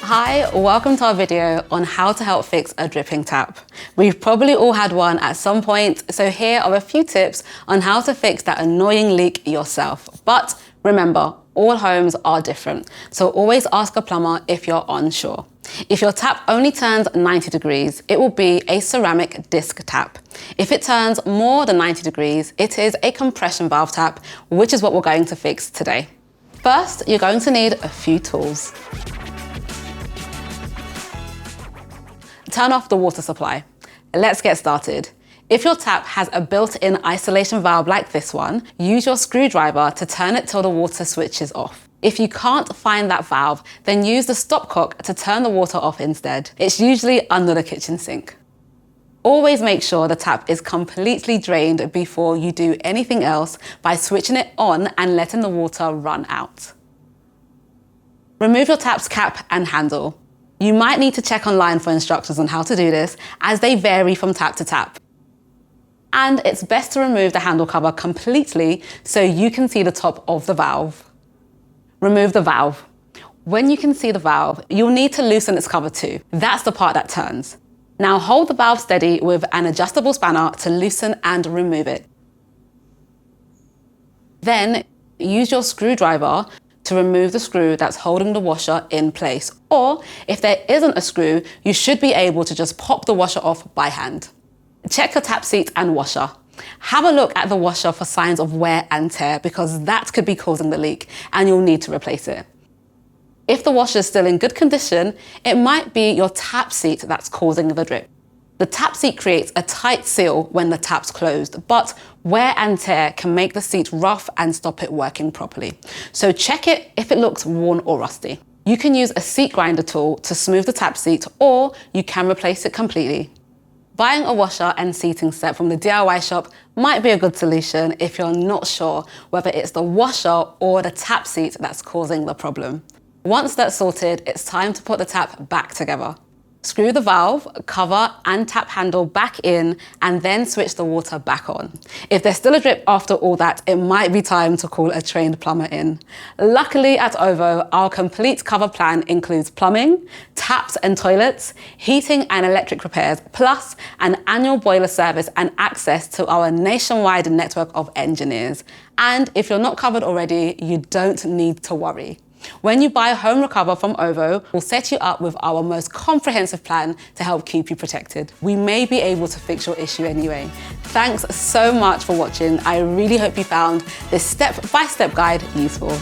Hi, welcome to our video on how to help fix a dripping tap. We've probably all had one at some point, so here are a few tips on how to fix that annoying leak yourself. But remember, all homes are different, so always ask a plumber if you're unsure. If your tap only turns 90 degrees, it will be a ceramic disc tap. If it turns more than 90 degrees, it is a compression valve tap, which is what we're going to fix today. First, you're going to need a few tools. Turn off the water supply. Let's get started. If your tap has a built-in isolation valve like this one, use your screwdriver to turn it till the water switches off. If you can't find that valve, then use the stopcock to turn the water off instead. It's usually under the kitchen sink. Always make sure the tap is completely drained before you do anything else by switching it on and letting the water run out. Remove your tap's cap and handle. You might need to check online for instructions on how to do this, as they vary from tap to tap. And it's best to remove the handle cover completely so you can see the top of the valve. Remove the valve. When you can see the valve, you'll need to loosen its cover too. That's the part that turns. Now hold the valve steady with an adjustable spanner to loosen and remove it. Then use your screwdriver to remove the screw that's holding the washer in place. Or if there isn't a screw, you should be able to just pop the washer off by hand. Check your tap seat and washer. Have a look at the washer for signs of wear and tear, because that could be causing the leak and you'll need to replace it. If the washer is still in good condition, it might be your tap seat that's causing the drip. The tap seat creates a tight seal when the tap's closed, but wear and tear can make the seat rough and stop it working properly. So check it if it looks worn or rusty. You can use a seat grinder tool to smooth the tap seat, or you can replace it completely. Buying a washer and seating set from the DIY shop might be a good solution if you're not sure whether it's the washer or the tap seat that's causing the problem. Once that's sorted, it's time to put the tap back together. Screw the valve, cover and tap handle back in, and then switch the water back on. If there's still a drip after all that, it might be time to call a trained plumber in. Luckily at OVO, our complete cover plan includes plumbing, taps and toilets, heating and electric repairs, plus an annual boiler service and access to our nationwide network of engineers. And if you're not covered already, you don't need to worry. When you buy Home Recover from OVO, we'll set you up with our most comprehensive plan to help keep you protected. We may be able to fix your issue anyway. Thanks so much for watching. I really hope you found this step-by-step guide useful.